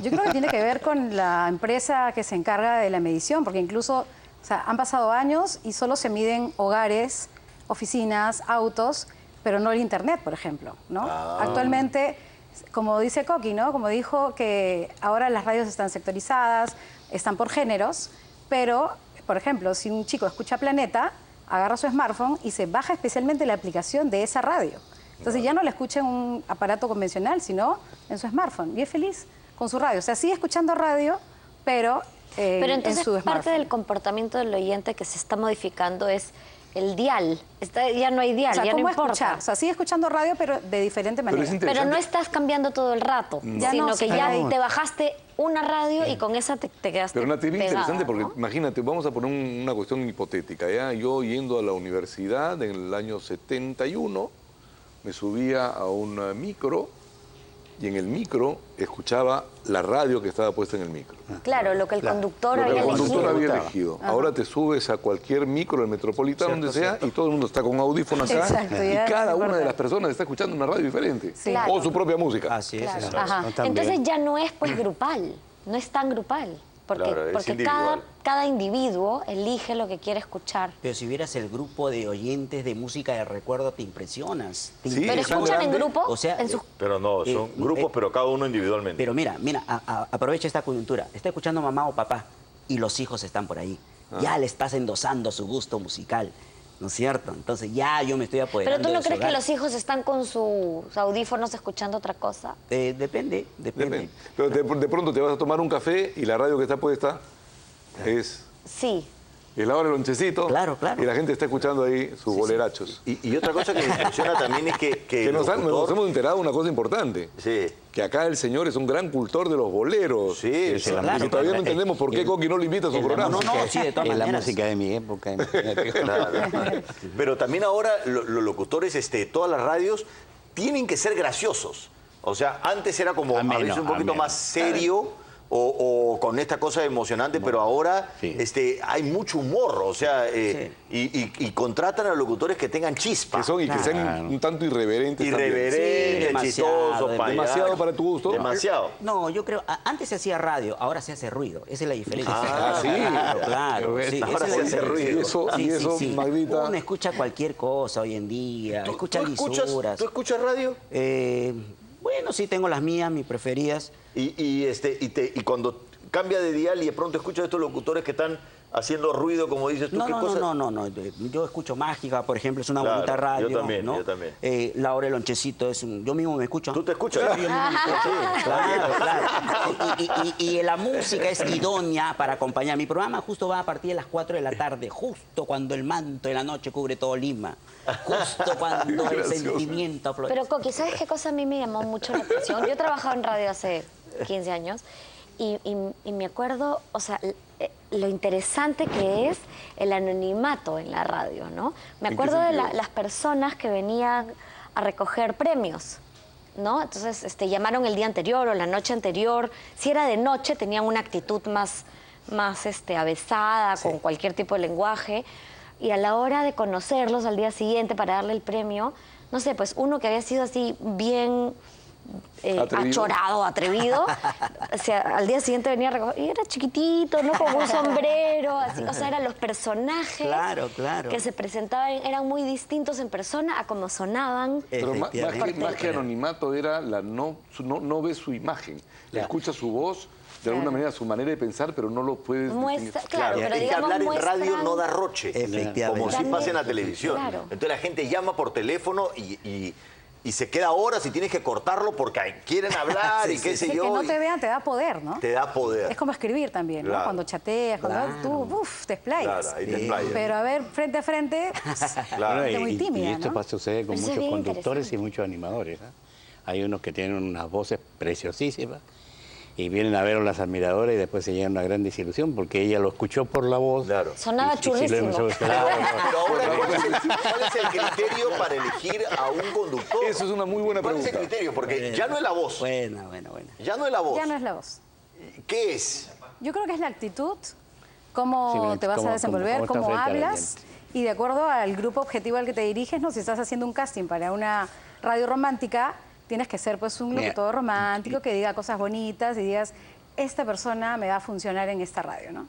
Yo creo que tiene que ver con la empresa que se encarga de la medición, porque incluso, o sea, han pasado años y solo se miden hogares, oficinas, autos, pero no el internet, por ejemplo, ¿no? Actualmente, como dice Coqui, ¿no? Como dijo que ahora las radios están sectorizadas, están por géneros, pero, por ejemplo, si un chico escucha Planeta, agarra su smartphone y se baja especialmente la aplicación de esa radio. Entonces ya no la escucha en un aparato convencional, sino en su smartphone. Y es feliz con su radio. O sea, sigue escuchando radio, pero, Pero en entonces su parte smartphone. del comportamiento del oyente que se está modificando es el dial. Ya no hay dial, O sea, ya no ¿cómo importa. escuchar? O sea, sigue escuchando radio, pero de diferente manera. es Pero interesante. no estás cambiando todo el rato, Ya sino no, que sí, ya ahí. te bajaste una radio y con esa te quedaste Pero Nati, es bien pegada, interesante porque ¿no? imagínate, vamos a poner una cuestión hipotética. ¿Ya? Yo yendo a la universidad en el año 71, me subía a un micro y en el micro escuchaba la radio que estaba puesta en el micro. Claro, lo que el conductor Lo que había el conductor elegido. había Gustaba. elegido. Ahora te subes a cualquier micro del Metropolitano, donde sea, y todo el mundo está con audífonos acá. Exacto, y ya cada no una importa. de las personas está escuchando una radio diferente. Sí. Claro. O su propia música. Así es. Claro. eso. Ajá. No, también. Entonces ya no es pues grupal, no es tan grupal, porque, Claro, es porque individual. cada individuo elige lo que quiere escuchar. Pero si vieras el grupo de oyentes de música de recuerdo, te impresionas. Sí, Pero es tan escuchan en grande. grupo, O sea, en sus... Pero no, son grupos, pero cada uno individualmente. Pero mira, aprovecha esta coyuntura. Está escuchando mamá o papá y los hijos están por ahí. Ya le estás endosando su gusto musical, ¿no es cierto? Entonces ya yo me estoy Pero apoderando tú no de su crees que hogar. los hijos están con sus audífonos escuchando otra cosa. Depende. Depende. Pero de pronto te vas a tomar un café y la radio que está puesta es Sí. el hora del lonchecito. Claro, claro. Y la gente está escuchando ahí sus bolerachos. Y otra cosa que me impresiona también es que Que el nos locutor- hemos enterado de una cosa importante. Sí. Que acá el señor es un gran cultor de los boleros. Sí, y sí, que claro, todavía no claro. entendemos por qué Coqui no le invita a su programa. No, sí, de todas es la maneras. música de mi época. imagínate. Claro. Pero también ahora los locutores, todas las radios, tienen que ser graciosos. O sea, antes era como a veces un poquito ameno. más serio o con esta cosa emocionante, pero ahora Sí. hay mucho humor. O sea, y contratan a locutores que tengan chispa. Que son y que sean un tanto irreverentes. también. Irreverentes, Sí, chistosos, demasiado, demasiado para tu gusto. Demasiado. No, yo creo, antes se hacía radio, ahora se hace ruido. Esa es la diferencia. Ah, sí. Claro. Sí, Ahora esa es se la hace diferencia. ruido. Y eso, Magdita. Uno escucha cualquier cosa hoy en día, escucha lisuras. ¿Tú escuchas radio? Bueno, sí tengo las mías, mis preferidas. Y cuando cambia de dial y de pronto escuchas a estos locutores que están haciendo ruido, como dices tú, ¿qué cosas? No. Yo escucho Mágica, por ejemplo, es una Claro, bonita radio. yo también, ¿no? yo también. La Hora del Lonchecito es un... Yo mismo me escucho. ¿Tú te escuchas? Sí, yo mismo me escucho. Claro. Y la música es idónea para acompañar. Mi programa justo va a partir de las 4 de la tarde, justo cuando el manto de la noche cubre todo Lima. Justo cuando el sentimiento florece. Pero Coqui, ¿sabes qué cosa a mí me llamó mucho la atención? Yo he trabajado en radio hace 15 años y me acuerdo, o sea, lo interesante que es el anonimato en la radio, ¿no? Me ¿En qué acuerdo de sentido? las personas que venían a recoger premios, ¿no? Entonces, llamaron el día anterior o la noche anterior. Si era de noche, tenían una actitud más avesada, con cualquier tipo de lenguaje. Y a la hora de conocerlos al día siguiente para darle el premio, no sé, pues uno que había sido así bien ¿Atrevido? achorado, atrevido, o sea, al día siguiente venía a recoger, y era chiquitito, ¿no? Con un sombrero, así, o sea, eran los personajes Claro. que se presentaban, eran muy distintos en persona a como sonaban. Pero más Efectivamente. que anonimato era no ves su imagen, escucha su voz de alguna manera su manera de pensar, pero no lo puedes Muestra, definir. claro, pero es que digamos, hablar en radio muestran- no da roche. Efectivamente. Como si También- pasa en la televisión. claro. Entonces la gente llama por teléfono y se queda horas y tienes que cortarlo porque quieren hablar y qué sé Es yo. que no y te vean te da poder, ¿no? te da poder. Es como escribir también, ¿no? Claro. Cuando chateas, cuando tú, te explayas. Claro, ahí te explayas. Pero a ver, frente a frente, Claro. gente muy y tímida, esto ¿no? sucede con Pero eso es muchos bien conductores y interesante. muchos animadores. Hay unos que tienen unas voces preciosísimas y vienen a ver a las admiradoras y después se llegan a una gran desilusión porque ella lo escuchó por la voz. Claro. Sonaba chulísimo. Claro. Pero ahora, ¿cuál es el criterio para elegir a un conductor? Eso es una muy buena ¿Cuál es el pregunta. criterio? Porque ya no es la voz. Buena. Ya no es la voz. Ya no es la voz. ¿Qué es? Yo creo que es la actitud, cómo Sí, bien, te vas cómo- a desenvolver, cómo estás cómo frente a la hablas. Y de acuerdo al grupo objetivo al que te diriges, ¿no? Si estás haciendo un casting para una radio romántica, tienes que ser pues un Mira, locutor romántico que diga cosas bonitas y digas, esta persona me va a funcionar en esta radio, ¿no?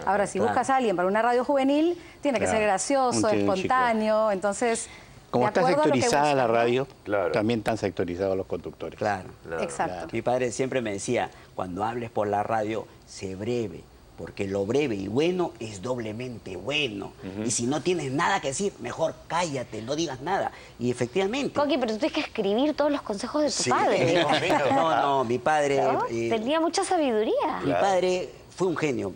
Ahora, si claro. buscas a alguien para una radio juvenil, tiene que Claro, ser gracioso, un chico. espontáneo, entonces... Como de está acuerdo a lo que sectorizada la buscas, ¿no? radio, Claro. también están sectorizados los conductores. Claro. Exacto. Mi padre siempre me decía, cuando hables por la radio, sé breve, porque lo breve y bueno es doblemente bueno. Y si no tienes nada que decir, mejor cállate, no digas nada. Y efectivamente... Coqui, pero tú tienes que escribir todos los consejos de tu Sí, padre. Dios mío. No, mi padre... ¿No? Tenía mucha sabiduría. Mi padre fue un genio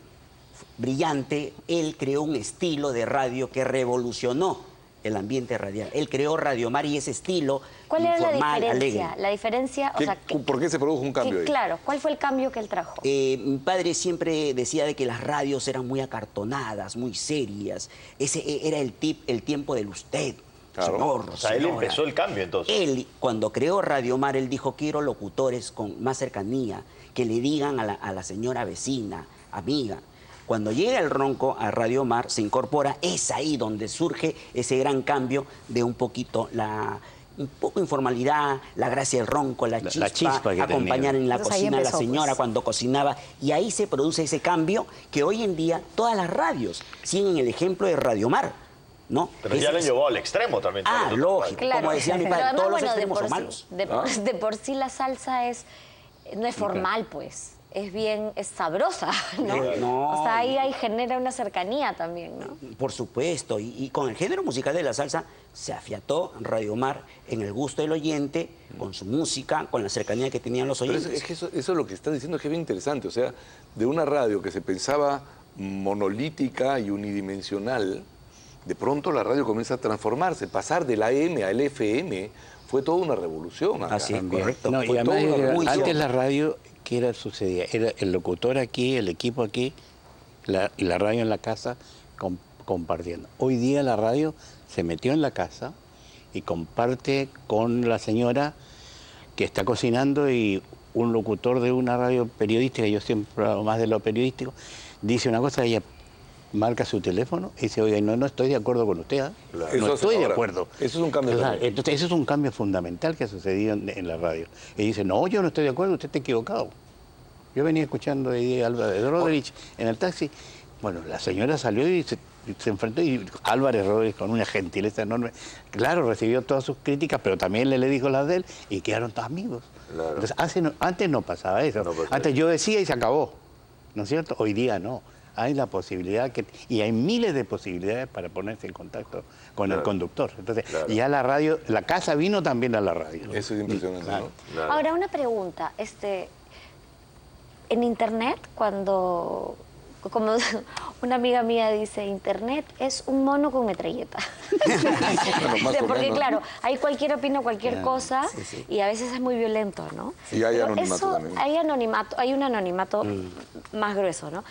brillante. Él creó un estilo de radio que revolucionó el ambiente radial. Él creó Radio Mar y ese estilo ¿Cuál era la informal, diferencia? alegre. La diferencia, o ¿Qué- sea, ¿Por qué se produjo un cambio ahí? claro, ¿cuál fue el cambio que él trajo? Mi padre siempre decía de que las radios eran muy acartonadas, muy serias. Ese era el tiempo del usted, Claro. señor, O sea, él señora. empezó el cambio entonces. Él, cuando creó Radio Mar, él dijo, quiero locutores con más cercanía, que le digan a la señora vecina, amiga. Cuando llega el ronco a Radio Mar, se incorpora, es ahí donde surge ese gran cambio de un poquito un poco informalidad, la gracia del ronco, la chispa que acompañar tenía. en la Entonces ahí cocina a la empezó, señora pues. cuando cocinaba, y ahí se produce ese cambio que hoy en día todas las radios siguen el ejemplo de Radio Mar, ¿no? Pero ya lo llevó al extremo también. Ah, todos los lógico. otros. Como decía mi Pero padre, además, todos los bueno, extremos son malos. de por sí la salsa no es formal, pues. Es sabrosa, ¿no? No. O sea, ahí genera una cercanía también, ¿no? Por supuesto, y con el género musical de la salsa se afiató Radio Mar en el gusto del oyente, con su música, con la cercanía que tenían los Pero oyentes. es que eso es lo que estás diciendo, que es bien interesante. O sea, de una radio que se pensaba monolítica y unidimensional, de pronto la radio comienza a transformarse. Pasar del AM al FM fue toda una revolución. acá. Así es, correcto. No, y Fue además, toda una revolución. antes la radio, ¿qué era sucedía? Era el locutor aquí, el equipo aquí, y la radio en la casa compartiendo. Hoy día la radio se metió en la casa y comparte con la señora que está cocinando, y un locutor de una radio periodística, yo siempre hablo más de lo periodístico, dice una cosa, ella marca su teléfono y dice, oiga, no estoy de acuerdo con usted, Claro. no Eso estoy de ahora, acuerdo. eso es un cambio Claro, también. entonces, ese es un cambio fundamental que ha sucedido en la radio. Y dice, no, yo no estoy de acuerdo, usted está equivocado. Yo venía escuchando a Álvarez Rodríguez en el taxi. Bueno, la señora salió y se enfrentó, y Álvarez Rodríguez, con una gentileza enorme, claro, recibió todas sus críticas, pero también le dijo las de él, y quedaron todos amigos. Claro. Entonces, antes no pasaba eso. No pasaba Antes eso. yo decía y se acabó, ¿no es cierto? Hoy día no. Hay la posibilidad, y hay miles de posibilidades para ponerse en contacto con el conductor. Entonces, ya la radio, la casa vino también a la radio. Eso es impresionante, Claro. ¿no? Ahora, una pregunta. En Internet, como una amiga mía dice, Internet es un mono con metralleta. Bueno, más o Porque menos. claro, ahí cualquiera opina cualquier cosa y a veces es muy violento, ¿no? Y hay Pero anonimato eso, también. hay un anonimato más grueso, ¿no?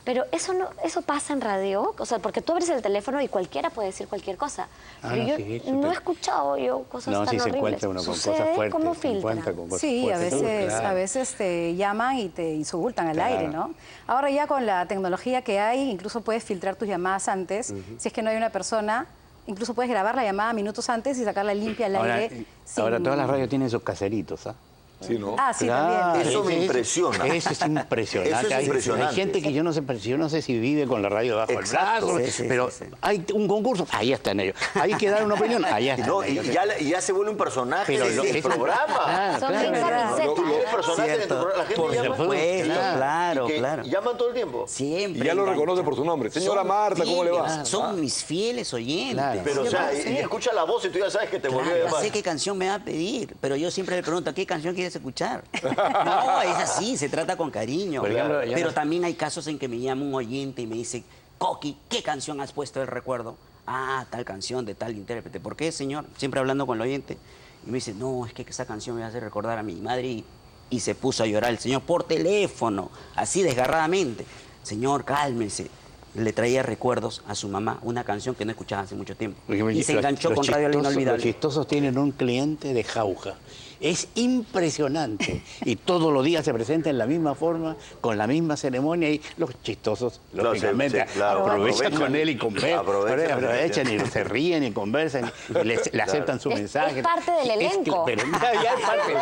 Pero eso pasa en radio, o sea, porque tú abres el teléfono y cualquiera puede decir cualquier cosa. Ah, Pero no, yo sí, no pero- he escuchado cosas No, tan si se horribles. encuentra uno con ¿Sucede? cosas fuertes. ¿Cómo se filtran? encuentra con cosas Sí, fuertes. a veces te llaman y te insultan al Claro. aire, ¿no? Ahora ya con la tecnología que hay, incluso puedes filtrar tus llamadas antes. Si es que no hay una persona, incluso puedes grabar la llamada minutos antes y sacarla limpia al Ahora, aire. ahora sin- todas las radios tienen sus caseritos, ¿ah? Sí, ¿no? Ah, sí, Claro, también. Eso me impresiona. Eso es impresionante. Eso es impresionante. Hay gente que yo no sé si vive con la radio bajo Exacto. el brazo, Sí, sí, pero sí, sí. hay un concurso, ahí están ellos. Hay que dar una opinión, allá están No, y ellos. ya se vuelve un personaje Pero del es- programa. Claro, Son claro. bien verdad. camisetas. Tú eres ¿eh? personaje de tu Cierto. programa. La gente Por llama. supuesto, Claro, Y que claro. llaman todo el tiempo. Siempre. Y ya lo engancha. reconoce por su nombre. Señora Son Marta, ¿cómo le va? fieles, Son mis fieles oyentes. Claro. Pero, o sea, y escucha la voz y tú ya sabes que te volvió a Claro, ya llamar. sé qué canción me va a pedir, pero yo siempre le pregunto, ¿qué canción quieres escuchar? No, es así, se trata con cariño. Por ejemplo, ya Pero no- también hay casos en que me llama un oyente y me dice, Coqui, ¿qué canción has puesto del recuerdo? Ah, tal canción de tal intérprete. ¿Por qué, señor? Siempre hablando con el oyente. Y me dice, no, es que esa canción me hace recordar a mi madre y se puso a llorar el señor por teléfono, así desgarradamente. Señor, cálmese. Le traía recuerdos a su mamá, una canción que no escuchaba hace mucho tiempo. Y se enganchó con Radio La Los Inolvidable. chistosos tienen un cliente de jauja. Es impresionante. Y todos los días se presenta en la misma forma, con la misma ceremonia, y los chistosos, Claro, lógicamente, sí, claro, aprovechan con él y conversan. aprovechan y se ríen y conversan, y le aceptan su Es- mensaje. es parte del elenco. Pero ya es parte.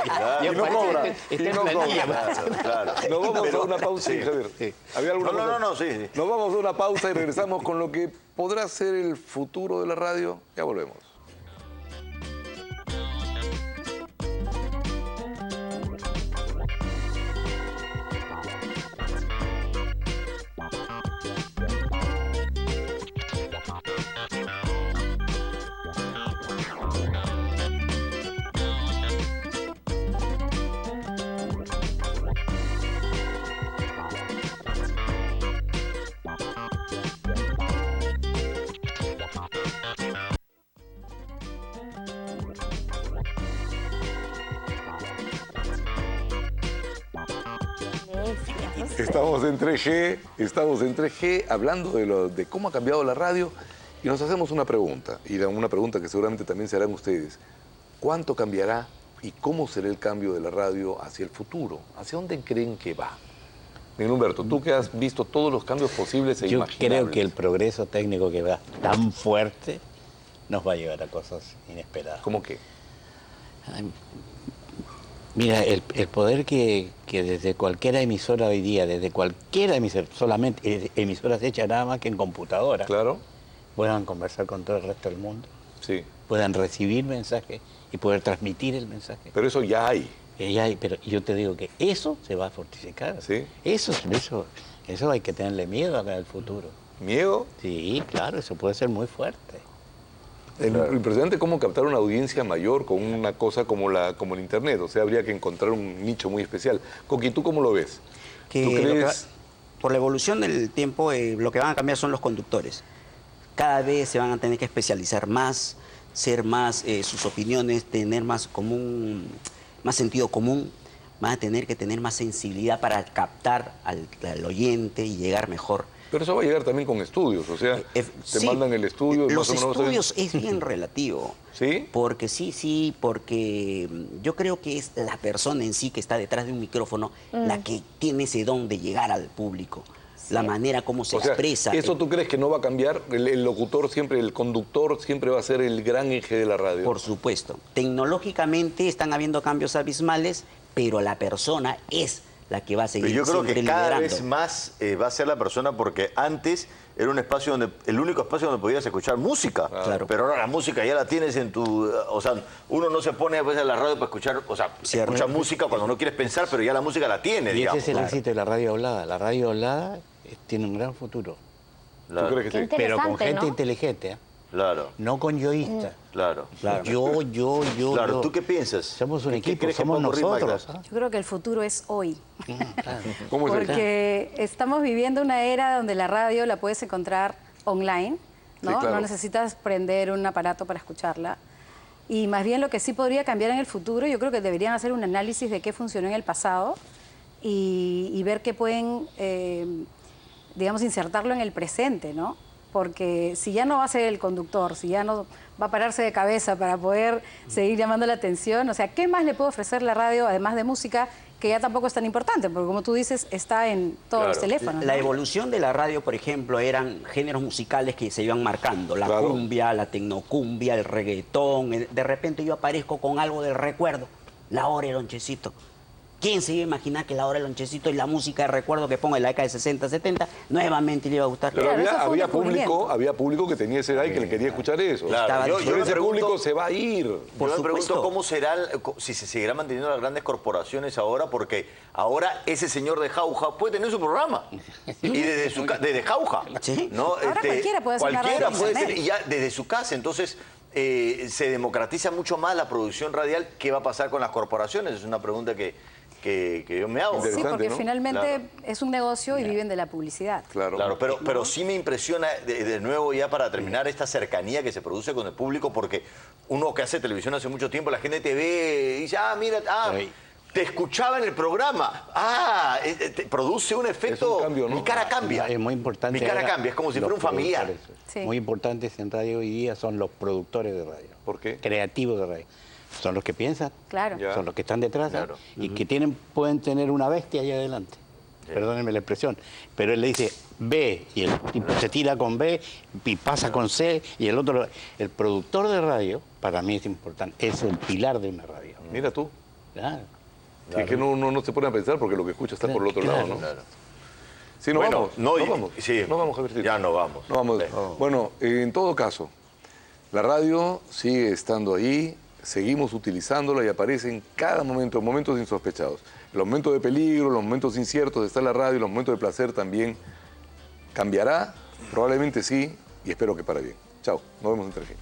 Ya Y no parece cobra, que está y en no planilla. cobra. Claro. Nos vamos Pero- a una pausa, sí. Javier. Sí. ¿Había alguna No, cosa? no, sí, sí. Nos vamos a una pausa y regresamos con lo que podrá ser el futuro de la radio. Ya volvemos. Estamos en 3G hablando de cómo ha cambiado la radio y nos hacemos una pregunta, y una pregunta que seguramente también se harán ustedes. ¿Cuánto cambiará y cómo será el cambio de la radio hacia el futuro? ¿Hacia dónde creen que va? Miguel Humberto, tú que has visto todos los cambios posibles e Yo imaginables. creo que el progreso técnico que va tan fuerte nos va a llevar a cosas inesperadas. ¿Cómo qué? Mira, el poder que desde cualquier emisora hoy día, desde cualquier emisora, solamente emisoras hechas nada más que en computadora, ¿Claro? puedan conversar con todo el resto del mundo, Sí. puedan recibir mensajes y poder transmitir el mensaje. Pero eso ya hay. Pero yo te digo que eso se va a fortificar. Sí. Eso hay que tenerle miedo acá en el futuro. ¿Miedo? Sí, claro, eso puede ser muy fuerte. Impresionante cómo captar una audiencia mayor con una cosa como el Internet. O sea, habría que encontrar un nicho muy especial. Coqui, ¿tú cómo lo ves? Que ¿Tú lo que crees? por la evolución del tiempo, lo que van a cambiar son los conductores. Cada vez se van a tener que especializar más, ser más sus opiniones, tener más sentido común, van a tener que tener más sensibilidad para captar al oyente y llegar mejor. Pero eso va a llegar también con estudios. O sea, te Sí, mandan el estudio. Los más o menos estudios es bien relativo. ¿Sí? Porque porque yo creo que es la persona en sí que está detrás de un micrófono la que tiene ese don de llegar al público. La manera como se O sea, expresa. ¿eso tú crees que no va a cambiar? El locutor siempre, el conductor siempre va a ser el gran eje de la radio. Por supuesto. Tecnológicamente están habiendo cambios abismales, pero la persona es la que va a seguir Pero yo creo siempre que cada liderando. vez más va a ser la persona, porque antes era un espacio el único espacio donde podías escuchar música. Claro. Pero ahora la música ya la tienes en tu... O sea, uno no se pone a veces a la radio para escuchar... O sea, Cierto. escucha música cuando no quieres pensar, pero ya la música la tiene, Y ese digamos. es el éxito de la radio hablada. La radio hablada tiene un gran futuro. ¿Tú crees que sí? Qué Pero con interesante, gente ¿no? inteligente, ¿eh? Claro, No con yoístas. claro. Claro. Yo. Claro, ¿tú qué piensas? Somos un ¿Qué equipo, crees que somos puede ocurrir, nosotros. Magda? ¿ah? Yo creo que el futuro es hoy. ¿Cómo es el Porque estamos viviendo una era donde la radio la puedes encontrar online, ¿no? Sí, claro. No necesitas prender un aparato para escucharla. Y más bien lo que sí podría cambiar en el futuro, yo creo que deberían hacer un análisis de qué funcionó en el pasado y ver qué pueden, digamos, insertarlo en el presente, ¿no? Porque si ya no va a ser el conductor, si ya no va a pararse de cabeza para poder seguir llamando la atención, o sea, ¿qué más le puede ofrecer la radio, además de música, que ya tampoco es tan importante? Porque como tú dices, está en todos los teléfonos, La ¿no? evolución de la radio, por ejemplo, eran géneros musicales que se iban marcando. La Claro. cumbia, la tecnocumbia, el reggaetón. De repente yo aparezco con algo del recuerdo. La hora del lonchecito. ¿Quién se iba a imaginar que la hora del lonchecito y la música de recuerdo que pongo en la década de 60, 70, nuevamente le iba a gustar? Pero Claro, eso fue un había público que tenía ese like que le quería escuchar eso. Claro, yo Pero me ese pregunto- público se va a ir. Por Yo me pregunto supuesto. cómo será, si se seguirán manteniendo las grandes corporaciones ahora, porque ahora ese señor de Jauja puede tener su programa. Y desde Jauja. Sí. ¿no? Ahora cualquiera puede hacer una Cualquiera radio puede internet. ser, y ya desde su casa. Entonces, se democratiza mucho más la producción radial. ¿Qué va a pasar con las corporaciones? Es una pregunta que yo me hago. Sí, Interesante, porque ¿no? finalmente Claro. es un negocio y viven de la publicidad. Claro. Claro, pero sí me impresiona, de nuevo ya para terminar, esta cercanía que se produce con el público, porque uno que hace televisión hace mucho tiempo, la gente te ve y dice, mira, Ahí. te escuchaba en el programa, te produce un efecto, Es un cambio, ¿no? mi cara cambia. Es muy importante. Mi cara ahora cambia, es como si los fuera un familiar. productores. Sí. Muy importantes en radio hoy día son los productores de radio. ¿Por qué? Creativos de radio. Son los que piensan, Claro. Ya. son los que están detrás Claro. y que pueden tener una bestia allá adelante. Perdónenme la expresión. Pero él le dice B y el tipo se tira con B y pasa con C y el otro. El productor de radio, para mí es importante, es el pilar de una radio. Mira tú. Claro. Sí, es que no se pone a pensar porque lo que escucha está por el otro Claro, lado, ¿no? Claro. Sí, nos Bueno, vamos. no, nos vamos. sí. Nos vamos, Javiercito. Ya no vamos. No vamos. Sí. Bueno, en todo caso, la radio sigue estando ahí, seguimos utilizándola y aparece en cada momento, momentos insospechados. En los momentos de peligro, en los momentos inciertos está la radio, en los momentos de placer también. ¿Cambiará? Probablemente sí, y espero que para bien. Chao, nos vemos en 3G.